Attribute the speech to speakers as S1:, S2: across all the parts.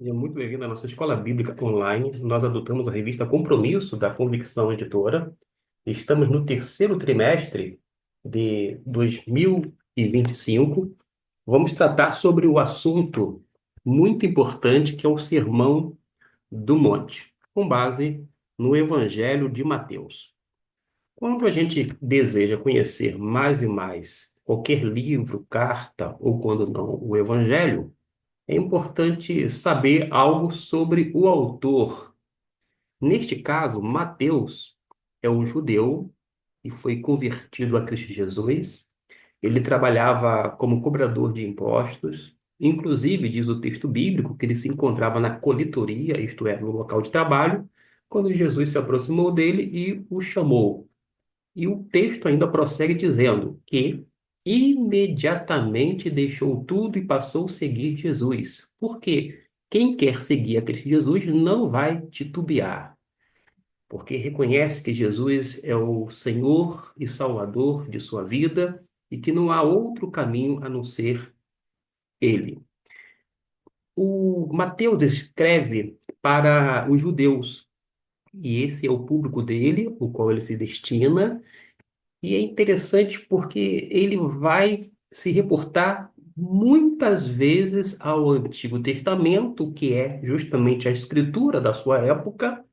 S1: Seja muito bem-vindo à nossa Escola Bíblica Online. Nós adotamos a revista Compromisso da Convicção Editora. Estamos no terceiro trimestre de 2025. Vamos tratar sobre o assunto muito importante que é o Sermão do Monte, com base no Evangelho de Mateus. Quando a gente deseja conhecer mais e mais qualquer livro, carta ou, quando não, o Evangelho, é importante saber algo sobre o autor. Neste caso, Mateus é um judeu e foi convertido a Cristo Jesus. Ele trabalhava como cobrador de impostos. Inclusive, diz o texto bíblico que ele se encontrava na coletoria, isto é, no local de trabalho, quando Jesus se aproximou dele e o chamou. E o texto ainda prossegue dizendo que imediatamente deixou tudo e passou a seguir Jesus. Porque quem quer seguir a Cristo Jesus não vai titubear, porque reconhece que Jesus é o Senhor e Salvador de sua vida e que não há outro caminho a não ser Ele. O Mateus escreve para os judeus, e esse é o público dele, o qual ele se destina. E é interessante porque ele vai se reportar muitas vezes ao Antigo Testamento, que é justamente a escritura da sua época,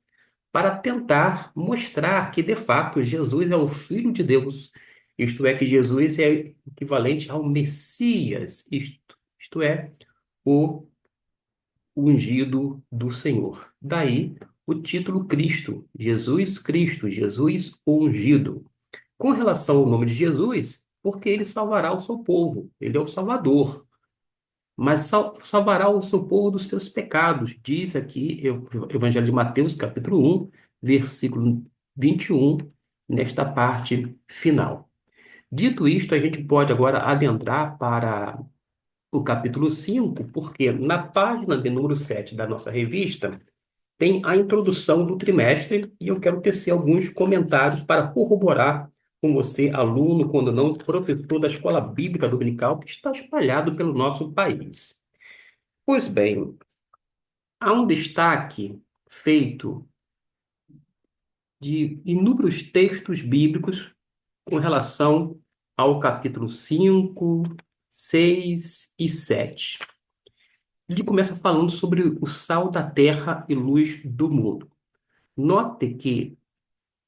S1: para tentar mostrar que, de fato, Jesus é o Filho de Deus. Isto é, que Jesus é equivalente ao Messias, isto é, o ungido do Senhor. Daí o título Cristo, Jesus ungido. Com relação ao nome de Jesus, porque ele salvará o seu povo, ele é o Salvador, mas salvará o seu povo dos seus pecados, diz aqui o Evangelho de Mateus, capítulo 1, versículo 21, nesta parte final. Dito isto, a gente pode agora adentrar para o capítulo 5, porque na página de número 7 da nossa revista tem a introdução do trimestre e eu quero tecer alguns comentários para corroborar com você, aluno, quando não professor da Escola Bíblica Dominical, que está espalhado pelo nosso país. Pois bem, há um destaque feito de inúmeros textos bíblicos com relação ao capítulo 5, 6 e 7. Ele começa falando sobre o sal da terra e luz do mundo. Note que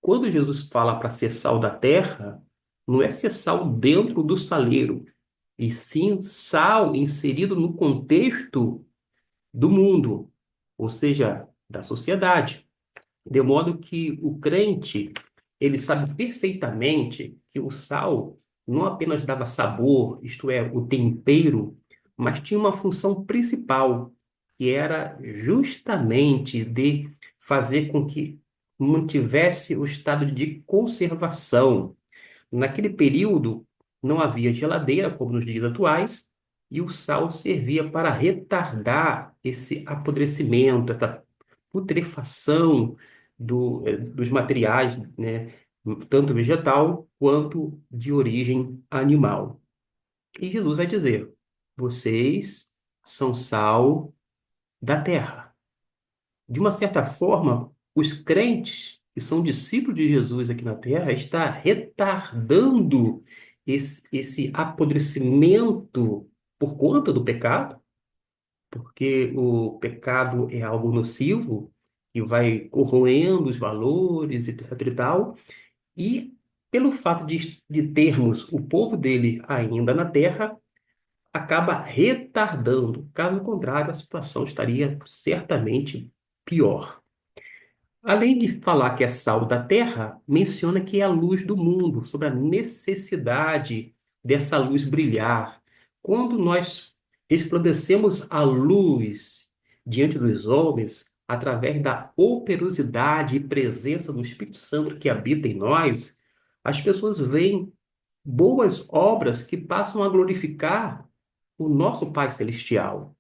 S1: quando Jesus fala para ser sal da terra, não é ser sal dentro do saleiro, e sim sal inserido no contexto do mundo, ou seja, da sociedade. De modo que o crente, ele sabe perfeitamente que o sal não apenas dava sabor, isto é, o tempero, mas tinha uma função principal, que era justamente de fazer com que mantivesse o estado de conservação. Naquele período, não havia geladeira, como nos dias atuais, e o sal servia para retardar esse apodrecimento, essa putrefação dos materiais, né, tanto vegetal quanto de origem animal. E Jesus vai dizer: vocês são sal da terra. De uma certa forma, os crentes que são discípulos de Jesus aqui na terra está retardando esse apodrecimento por conta do pecado, porque o pecado é algo nocivo que vai corroendo os valores, etc e tal, e pelo fato de termos o povo dele ainda na terra, acaba retardando. Caso contrário, a situação estaria certamente pior. Além de falar que é sal da terra, menciona que é a luz do mundo, sobre a necessidade dessa luz brilhar. Quando nós resplandecemos a luz diante dos homens, através da operosidade e presença do Espírito Santo que habita em nós, as pessoas veem boas obras que passam a glorificar o nosso Pai Celestial.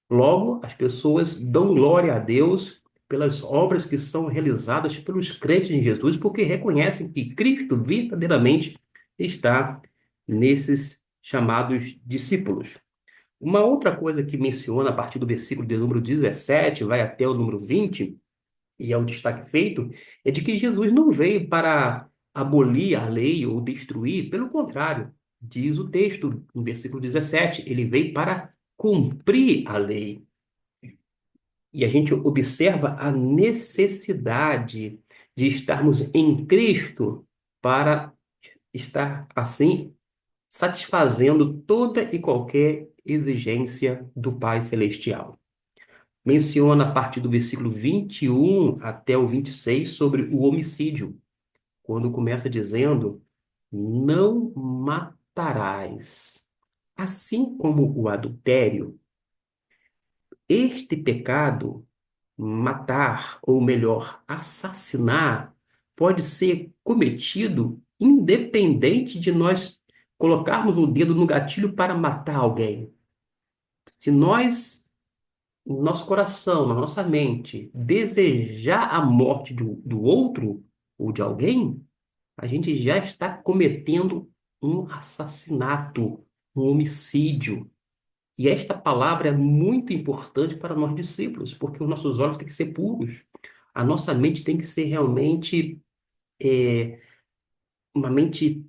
S1: Logo, as pessoas dão glória a Deus pelas obras que são realizadas pelos crentes em Jesus, porque reconhecem que Cristo verdadeiramente está nesses chamados discípulos. Uma outra coisa que menciona a partir do versículo de número 17, vai até o número 20, e é o destaque feito, é de que Jesus não veio para abolir a lei ou destruir, pelo contrário, diz o texto, no versículo 17, ele veio para cumprir a lei. E a gente observa a necessidade de estarmos em Cristo para estar, assim, satisfazendo toda e qualquer exigência do Pai Celestial. Menciona a partir do versículo 21 até o 26 sobre o homicídio, quando começa dizendo: não matarás. Assim como o adultério, este pecado, matar, ou melhor, assassinar, pode ser cometido independente de nós colocarmos o dedo no gatilho para matar alguém. Se nós, no nosso coração, na nossa mente, desejar a morte do outro ou de alguém, a gente já está cometendo um assassinato, um homicídio. E esta palavra é muito importante para nós discípulos, porque os nossos olhos têm que ser puros. A nossa mente tem que ser realmente uma mente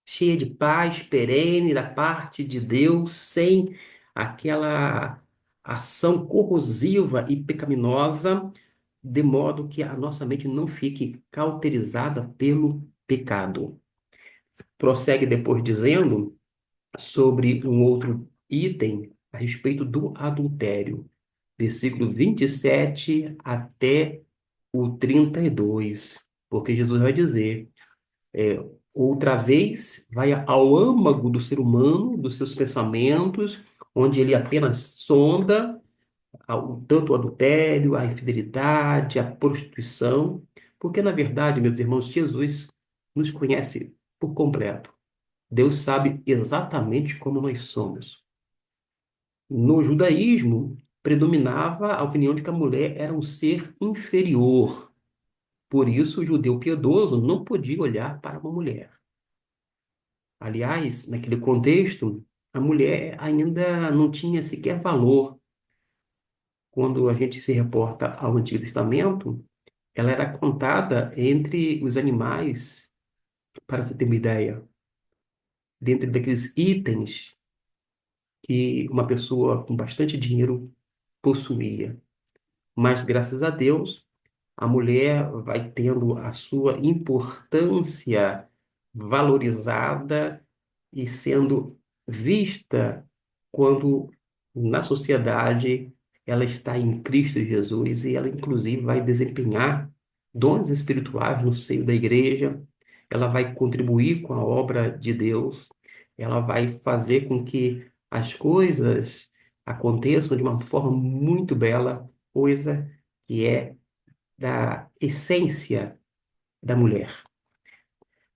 S1: cheia de paz, perene da parte de Deus, sem aquela ação corrosiva e pecaminosa, de modo que a nossa mente não fique cauterizada pelo pecado. Prossegue depois dizendo sobre um outro item a respeito do adultério, versículo 27 até o 32, porque Jesus vai dizer, é, outra vez vai ao âmago do ser humano, dos seus pensamentos, onde ele apenas sonda tanto o adultério, a infidelidade, a prostituição, porque na verdade, meus irmãos, Jesus nos conhece por completo. Deus sabe exatamente como nós somos. No judaísmo, predominava a opinião de que a mulher era um ser inferior. Por isso, o judeu piedoso não podia olhar para uma mulher. Aliás, naquele contexto, a mulher ainda não tinha sequer valor. Quando a gente se reporta ao Antigo Testamento, ela era contada entre os animais, para você ter uma ideia, dentro daqueles itens que uma pessoa com bastante dinheiro possuía. Mas, graças a Deus, a mulher vai tendo a sua importância valorizada e sendo vista quando na sociedade ela está em Cristo Jesus e ela inclusive vai desempenhar dons espirituais no seio da igreja, ela vai contribuir com a obra de Deus, ela vai fazer com que as coisas aconteçam de uma forma muito bela, coisa que é da essência da mulher.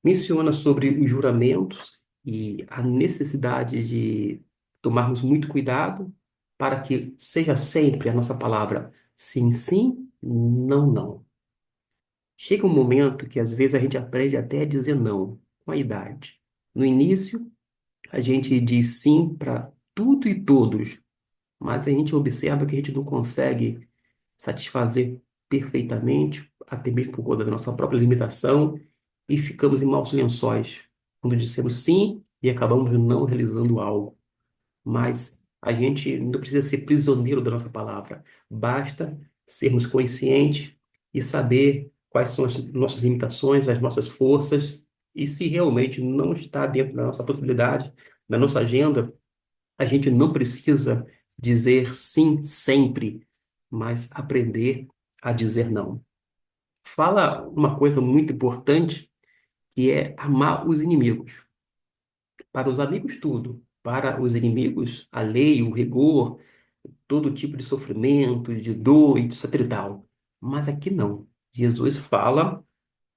S1: Menciona sobre os juramentos e a necessidade de tomarmos muito cuidado para que seja sempre a nossa palavra sim, sim, não, não. Chega um momento que às vezes a gente aprende até a dizer não com a idade. No início, a gente diz sim para tudo e todos, mas a gente observa que a gente não consegue satisfazer perfeitamente, até mesmo por conta da nossa própria limitação, e ficamos em maus lençóis, quando dissemos sim e acabamos não realizando algo. Mas a gente não precisa ser prisioneiro da nossa palavra, basta sermos conscientes e saber quais são as nossas limitações, as nossas forças, e se realmente não está dentro da nossa possibilidade, da nossa agenda, a gente não precisa dizer sim sempre, mas aprender a dizer não. Fala uma coisa muito importante, que é amar os inimigos. Para os amigos, tudo. Para os inimigos, a lei, o rigor, todo tipo de sofrimento, de dor e etc e tal. Mas aqui não. Jesus fala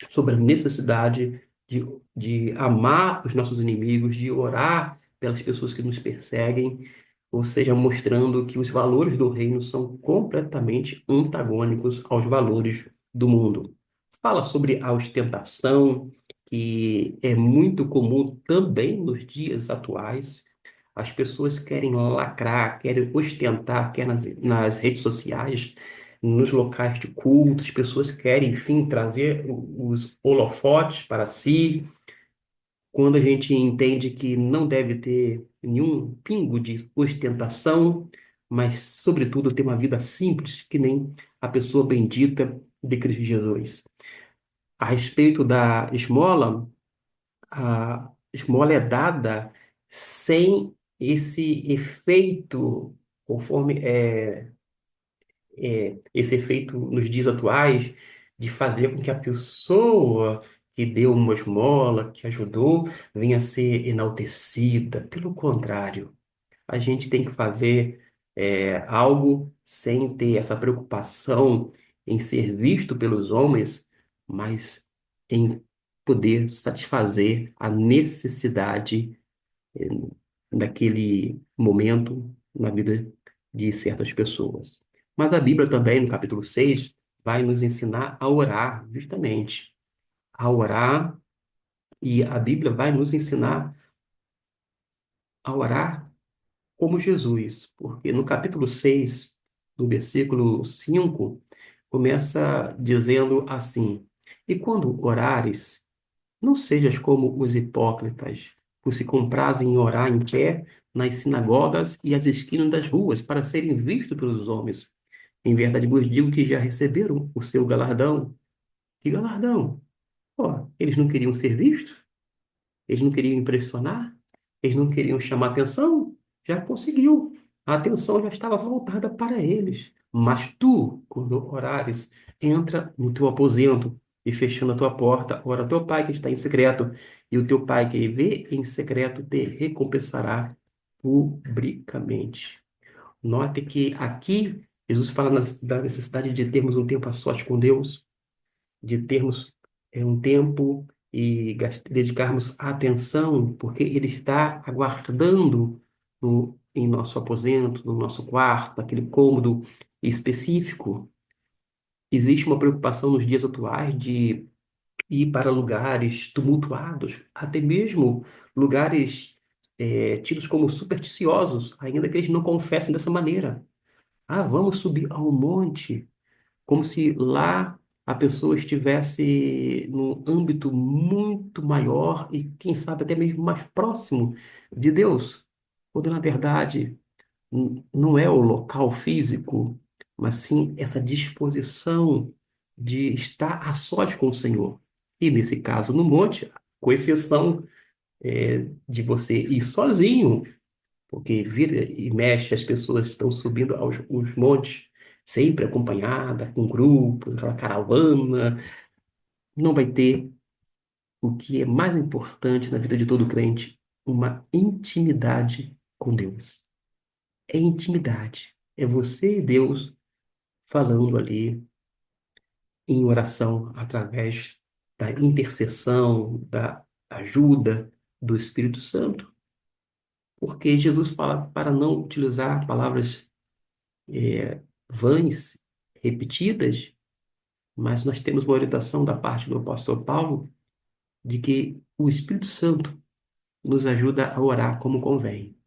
S1: sobre a necessidade de, de amar os nossos inimigos, de orar pelas pessoas que nos perseguem, ou seja, mostrando que os valores do reino são completamente antagônicos aos valores do mundo. Fala sobre a ostentação, que é muito comum também nos dias atuais. As pessoas querem lacrar, querem ostentar, quer nas redes sociais, nos locais de culto, as pessoas querem, enfim, trazer os holofotes para si, quando a gente entende que não deve ter nenhum pingo de ostentação, mas, sobretudo, ter uma vida simples, que nem a pessoa bendita de Cristo Jesus. A respeito da esmola, a esmola é dada sem esse efeito, conforme esse efeito nos dias atuais, de fazer com que a pessoa que deu uma esmola, que ajudou, venha a ser enaltecida. Pelo contrário, a gente tem que fazer algo sem ter essa preocupação em ser visto pelos homens, mas em poder satisfazer a necessidade eh, daquele momento na vida de certas pessoas. Mas a Bíblia também, no capítulo 6 vai nos ensinar a orar, justamente, a orar, e a Bíblia vai nos ensinar a orar como Jesus, porque no capítulo 6 do versículo 5 começa dizendo assim: E quando orares, não sejas como os hipócritas, pois se comprazem em orar em pé nas sinagogas e às esquinas das ruas, para serem vistos pelos homens. Em verdade vos digo que já receberam o seu galardão. Que galardão? Ó, eles não queriam ser vistos? Eles não queriam impressionar? Eles não queriam chamar atenção? Já conseguiu. A atenção já estava voltada para eles. Mas tu, quando orares, entra no teu aposento e fechando a tua porta, ora teu pai que está em secreto, e o teu pai que vê em secreto te recompensará publicamente. Note que aqui Jesus fala da necessidade de termos um tempo a sós com Deus, de termos um tempo e dedicarmos atenção, porque Ele está aguardando em nosso aposento, no nosso quarto, naquele cômodo específico. Existe uma preocupação nos dias atuais de ir para lugares tumultuados, até mesmo lugares tidos como supersticiosos, ainda que eles não confessem dessa maneira. Ah, vamos subir ao monte como se lá a pessoa estivesse num âmbito muito maior e, quem sabe, até mesmo mais próximo de Deus, quando na verdade não é o local físico, mas sim essa disposição de estar a sós com o Senhor. E nesse caso, no monte, com exceção de você ir sozinho, porque vira e mexe, as pessoas estão subindo os montes, sempre acompanhada, com grupos, aquela caravana. Não vai ter o que é mais importante na vida de todo crente, uma intimidade com Deus. É intimidade. É você e Deus falando ali em oração através da intercessão, da ajuda do Espírito Santo. Porque Jesus fala para não utilizar palavras vãs, repetidas, mas nós temos uma orientação da parte do apóstolo Paulo de que o Espírito Santo nos ajuda a orar como convém,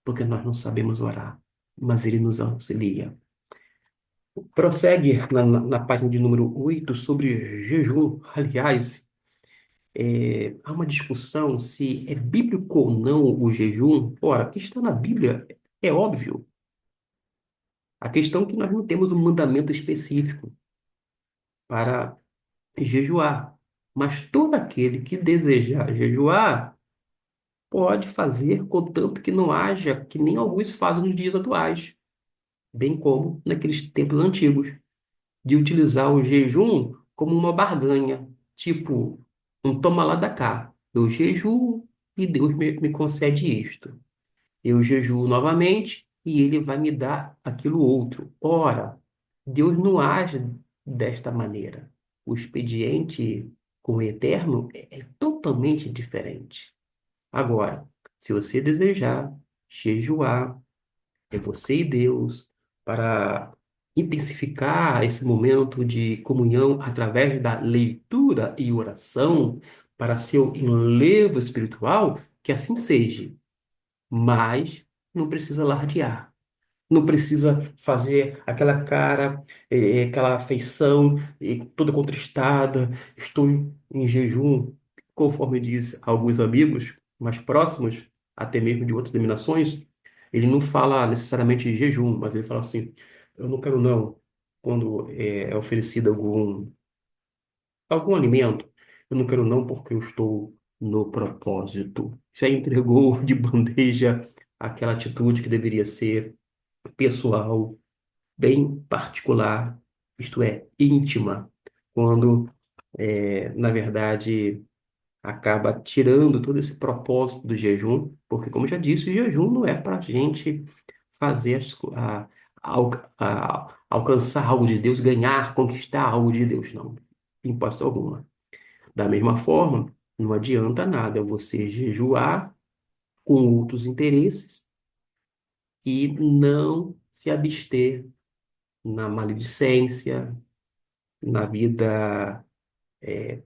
S1: porque nós não sabemos orar, mas ele nos auxilia. Prossegue na página de número 8 sobre jejum. Aliás, há uma discussão se é bíblico ou não o jejum. Ora, o que está na Bíblia é óbvio. A questão é que nós não temos um mandamento específico para jejuar. Mas todo aquele que desejar jejuar pode fazer, contanto que não haja, que nem alguns fazem nos dias atuais, bem como naqueles tempos antigos, de utilizar o jejum como uma barganha, tipo, um toma lá da cá. Eu jejuo e Deus me concede isto. Eu jejuo novamente e ele vai me dar aquilo outro. Ora, Deus não age desta maneira. O expediente com o eterno é totalmente diferente. Agora, se você desejar jejuar, é você e Deus, para intensificar esse momento de comunhão através da leitura e oração para seu enlevo espiritual, que assim seja. mas não precisa lardear. Não precisa fazer aquela cara, aquela feição toda contristada. Estou em jejum, conforme diz alguns amigos mais próximos, até mesmo de outras denominações. Ele não fala necessariamente de jejum, mas ele fala assim: eu não quero não. Quando é oferecido algum alimento, eu não quero não porque eu estou no propósito. Já entregou de bandeja aquela atitude que deveria ser pessoal, bem particular, isto é, íntima, quando, na verdade, acaba tirando todo esse propósito do jejum, porque, como eu já disse, o jejum não é para a gente fazer al- alcançar algo de Deus, ganhar, conquistar algo de Deus, não, em hipótese alguma. Da mesma forma, não adianta nada você jejuar com outros interesses e não se abster na maledicência, na vida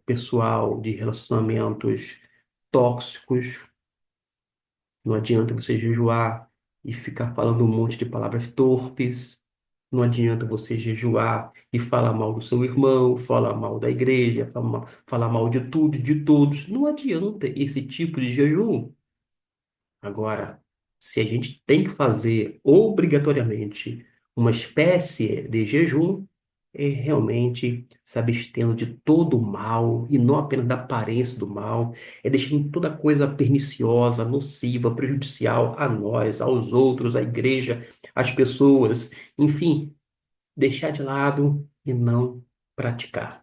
S1: pessoal, de relacionamentos tóxicos. Não adianta você jejuar e ficar falando um monte de palavras torpes. Não adianta você jejuar e falar mal do seu irmão, falar mal da igreja, falar mal de tudo, e de todos. Não adianta esse tipo de jejum. Agora, se a gente tem que fazer obrigatoriamente uma espécie de jejum, é realmente se abstendo de todo o mal, e não apenas da aparência do mal, é deixando toda coisa perniciosa, nociva, prejudicial a nós, aos outros, à igreja, às pessoas, enfim, deixar de lado e não praticar.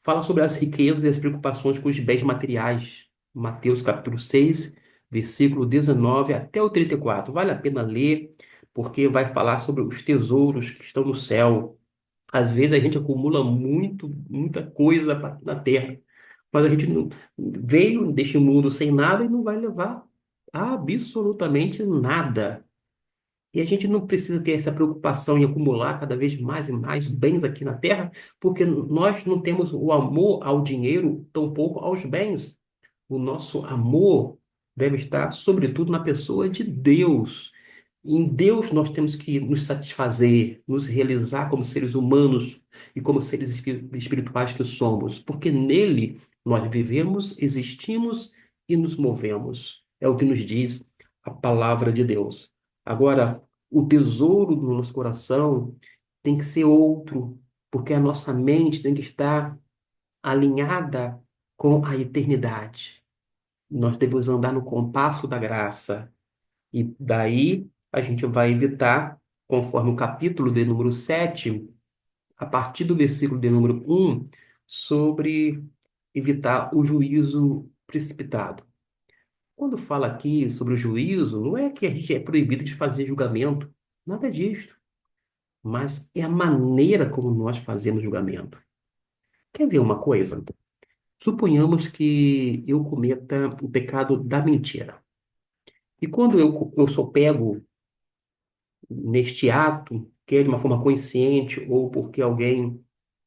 S1: Fala sobre as riquezas e as preocupações com os bens materiais. Mateus capítulo 6, versículo 19 até o 34. Vale a pena ler, porque vai falar sobre os tesouros que estão no céu. Às vezes a gente acumula muita coisa aqui na terra, mas a gente não veio deste mundo sem nada e não vai levar absolutamente nada. E a gente não precisa ter essa preocupação em acumular cada vez mais e mais bens aqui na Terra, porque nós não temos o amor ao dinheiro, tampouco aos bens. O nosso amor deve estar, sobretudo, na pessoa de Deus. Em Deus nós temos que nos satisfazer, nos realizar como seres humanos e como seres espirituais que somos, porque nele nós vivemos, existimos e nos movemos. É o que nos diz a palavra de Deus. Agora, o tesouro do nosso coração tem que ser outro, porque a nossa mente tem que estar alinhada com a eternidade. Nós devemos andar no compasso da graça. E daí a gente vai evitar, conforme o capítulo de número 7, a partir do versículo de número 1, sobre evitar o juízo precipitado. Quando fala aqui sobre o juízo, não é que a gente é proibido de fazer julgamento, nada disso, mas é a maneira como nós fazemos julgamento. Quer ver uma coisa? Suponhamos que eu cometa o pecado da mentira. E quando eu sou pego neste ato, que é de uma forma consciente ou porque alguém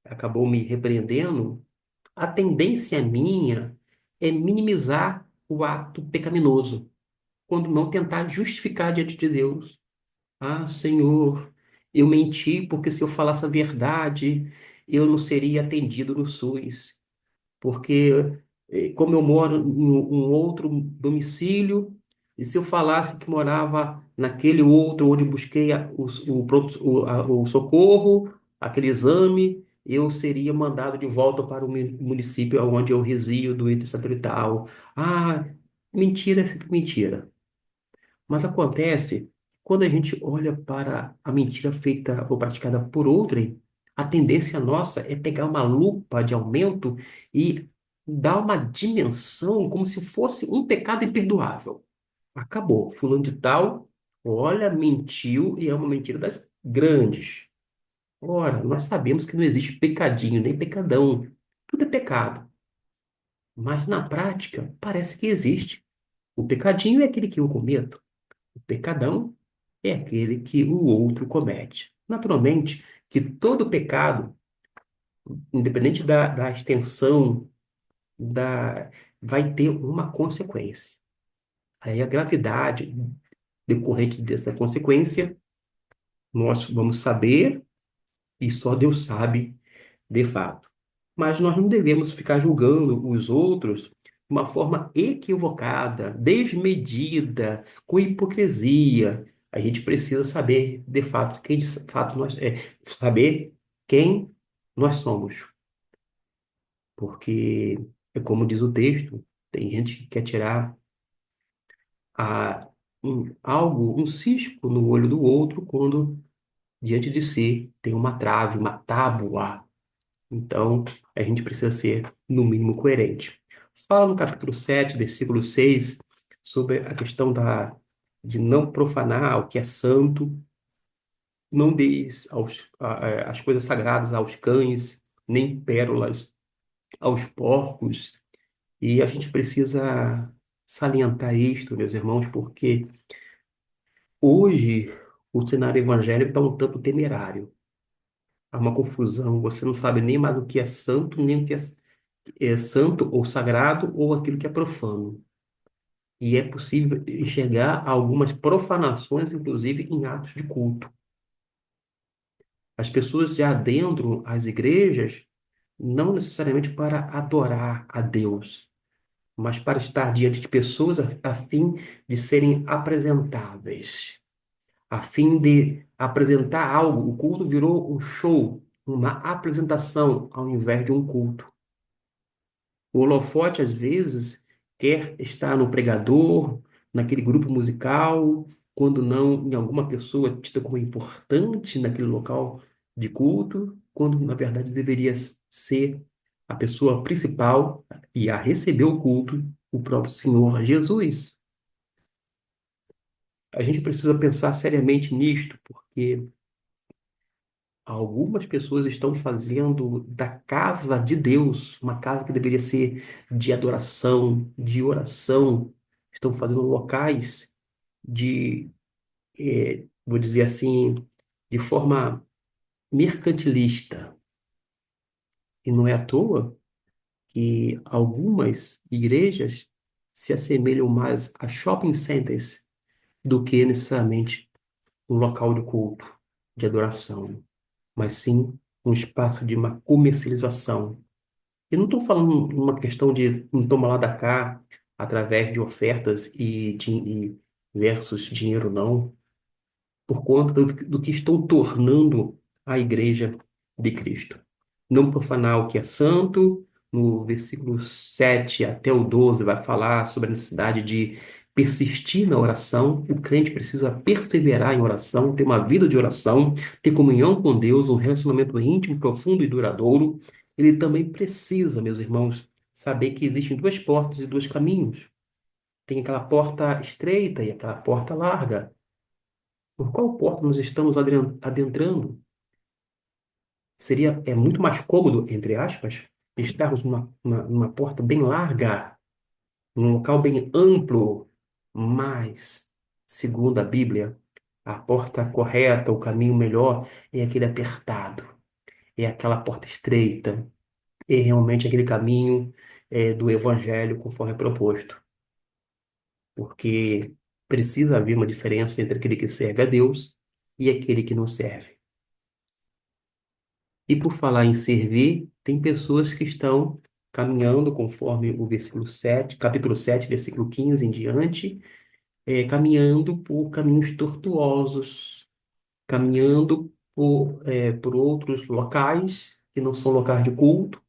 S1: acabou me repreendendo, a tendência minha é minimizar o ato pecaminoso, quando não tentar justificar diante de Deus. Ah, Senhor, eu menti porque se eu falasse a verdade, eu não seria atendido no SUS. Porque, como eu moro em um outro domicílio, e se eu falasse que morava naquele outro onde busquei o socorro, aquele exame, eu seria mandado de volta para o município onde eu resido, do ente satelital. Ah, mentira é sempre mentira. Mas acontece, quando a gente olha para a mentira feita ou praticada por outrem, a tendência nossa é pegar uma lupa de aumento e dar uma dimensão como se fosse um pecado imperdoável. Acabou. Fulano de tal, olha, mentiu e é uma mentira das grandes. Ora, nós sabemos que não existe pecadinho nem pecadão. Tudo é pecado. Mas na prática, parece que existe. O pecadinho é aquele que eu cometo. O pecadão é aquele que o outro comete. Naturalmente, que todo pecado, independente da extensão, da, vai ter uma consequência. Aí a gravidade decorrente dessa consequência, nós vamos saber e só Deus sabe de fato. Mas nós não devemos ficar julgando os outros de uma forma equivocada, desmedida, com hipocrisia. A gente precisa saber de fato quem de fato nós saber quem nós somos, porque é como diz o texto, tem gente que quer tirar um cisco no olho do outro quando diante de si tem uma trave, uma tábua. Então, a gente precisa ser, no mínimo, coerente. Fala no capítulo 7 versículo 6 sobre a questão de não profanar o que é santo, não deis as coisas sagradas aos cães, nem pérolas aos porcos. E a gente precisa salientar isto, meus irmãos, porque hoje o cenário evangélico está um tanto temerário. Há uma confusão, você não sabe nem mais o que é santo, nem o que é santo ou sagrado ou aquilo que é profano. E é possível enxergar algumas profanações, inclusive em atos de culto. As pessoas já adentram às igrejas não necessariamente para adorar a Deus, mas para estar diante de pessoas a fim de serem apresentáveis, a fim de apresentar algo. O culto virou um show, uma apresentação, ao invés de um culto. O holofote, às vezes, quer estar no pregador, naquele grupo musical, quando não em alguma pessoa tida como importante naquele local de culto, quando na verdade deveria ser a pessoa principal e a receber o culto, o próprio Senhor Jesus. A gente precisa pensar seriamente nisto, porque algumas pessoas estão fazendo da casa de Deus uma casa que deveria ser de adoração, de oração. Estão fazendo locais de, vou dizer assim, de forma mercantilista. E não é à toa que algumas igrejas se assemelham mais a shopping centers do que necessariamente um local de culto, de adoração, mas sim um espaço de uma comercialização. Eu não estou falando uma questão de um toma lá da cá através de ofertas e versus dinheiro, não, por conta do que estão tornando a igreja de Cristo. Não profanar o que é santo, no versículo 7 até o 12 vai falar sobre a necessidade de persistir na oração. O crente precisa perseverar em oração, ter uma vida de oração, ter comunhão com Deus, um relacionamento íntimo, profundo e duradouro. Ele também precisa, meus irmãos, saber que existem duas portas e dois caminhos. Tem aquela porta estreita e aquela porta larga. Por qual porta nós estamos adentrando? É muito mais cômodo, entre aspas, estarmos numa porta bem larga, num local bem amplo, mas, segundo a Bíblia, a porta correta, o caminho melhor é aquele apertado, é aquela porta estreita, é realmente aquele caminho do Evangelho conforme é proposto, porque precisa haver uma diferença entre aquele que serve a Deus e aquele que não serve. E por falar em servir, tem pessoas que estão caminhando conforme o versículo 7, capítulo 7, versículo 15 em diante, caminhando por caminhos tortuosos, caminhando por outros locais que não são locais de culto,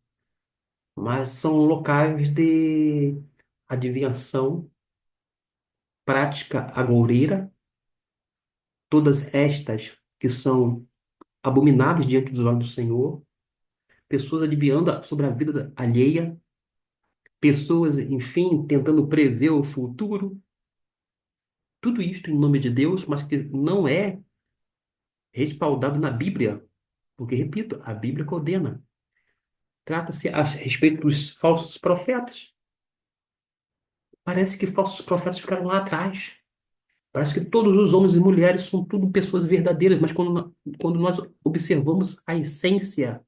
S1: mas são locais de adivinhação, prática agoureira, todas estas que são abomináveis diante dos olhos do Senhor, pessoas adivinhando sobre a vida alheia, pessoas, enfim, tentando prever o futuro, tudo isto em nome de Deus, mas que não é respaldado na Bíblia, porque, repito, a Bíblia condena. Trata-se a respeito dos falsos profetas. Parece que falsos profetas ficaram lá atrás. Parece que todos os homens e mulheres são tudo pessoas verdadeiras, mas quando nós observamos a essência,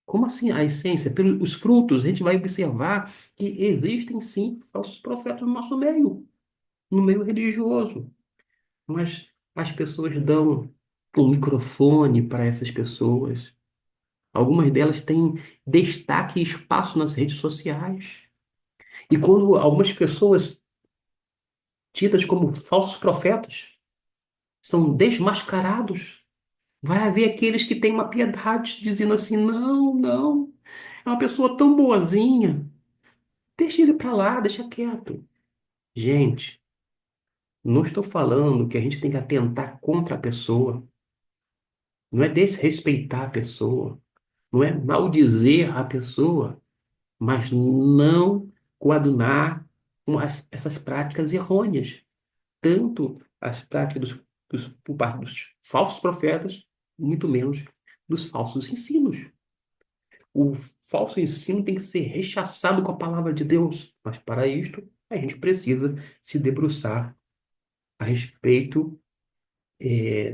S1: como assim a essência? Pelos frutos, a gente vai observar que existem sim falsos profetas no nosso meio. no meio religioso, mas as pessoas dão um microfone para essas pessoas. Algumas delas têm destaque e espaço nas redes sociais. E quando algumas pessoas tidas como falsos profetas são desmascarados, vai haver aqueles que têm uma piedade dizendo assim: não, não, é uma pessoa tão boazinha, deixa ele para lá, deixa quieto. Gente, não estou falando que a gente tem que atentar contra a pessoa, não é desrespeitar a pessoa, não é maldizer a pessoa, mas não coadunar com essas práticas errôneas, tanto as práticas por parte dos falsos profetas, muito menos dos falsos ensinos. O falso ensino tem que ser rechaçado com a palavra de Deus, mas para isto a gente precisa se debruçar a respeito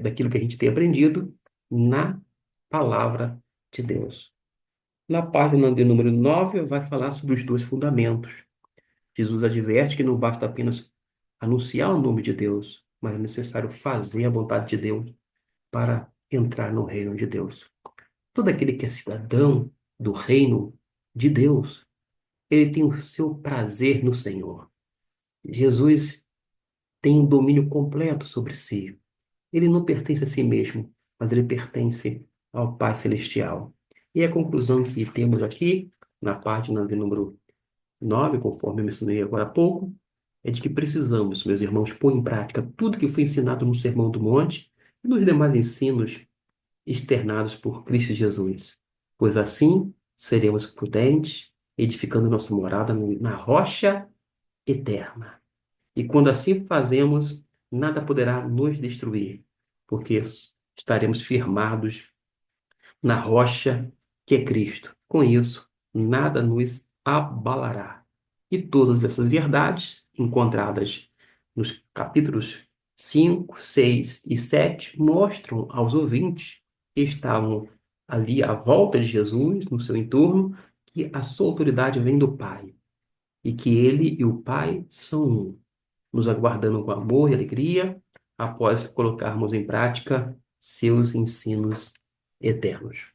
S1: daquilo que a gente tem aprendido na palavra de Deus. Na página de número 9 vai falar sobre os dois fundamentos. Jesus adverte que não basta apenas anunciar o nome de Deus, mas é necessário fazer a vontade de Deus para entrar no reino de Deus. Todo aquele que é cidadão do reino de Deus, ele tem o seu prazer no Senhor. Jesus tem um domínio completo sobre si. Ele não pertence a si mesmo, mas ele pertence ao Pai Celestial. E a conclusão que temos aqui, na página de número 9, conforme eu mencionei agora há pouco, é de que precisamos, meus irmãos, pôr em prática tudo que foi ensinado no Sermão do Monte e nos demais ensinos externados por Cristo Jesus, pois assim seremos prudentes, edificando nossa morada na rocha eterna. E quando assim fazemos, nada poderá nos destruir, porque estaremos firmados na rocha que é Cristo. Com isso, nada nos abalará. E todas essas verdades, encontradas nos capítulos 5, 6 e 7, mostram aos ouvintes que estavam ali à volta de Jesus, no seu entorno, que a sua autoridade vem do Pai e que ele e o Pai são um, nos aguardando com amor e alegria após colocarmos em prática seus ensinos eternos.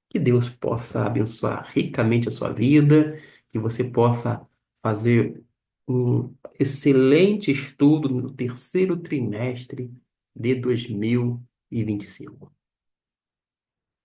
S1: Que Deus possa abençoar ricamente a sua vida, que você possa fazer um excelente estudo no terceiro trimestre de 2025.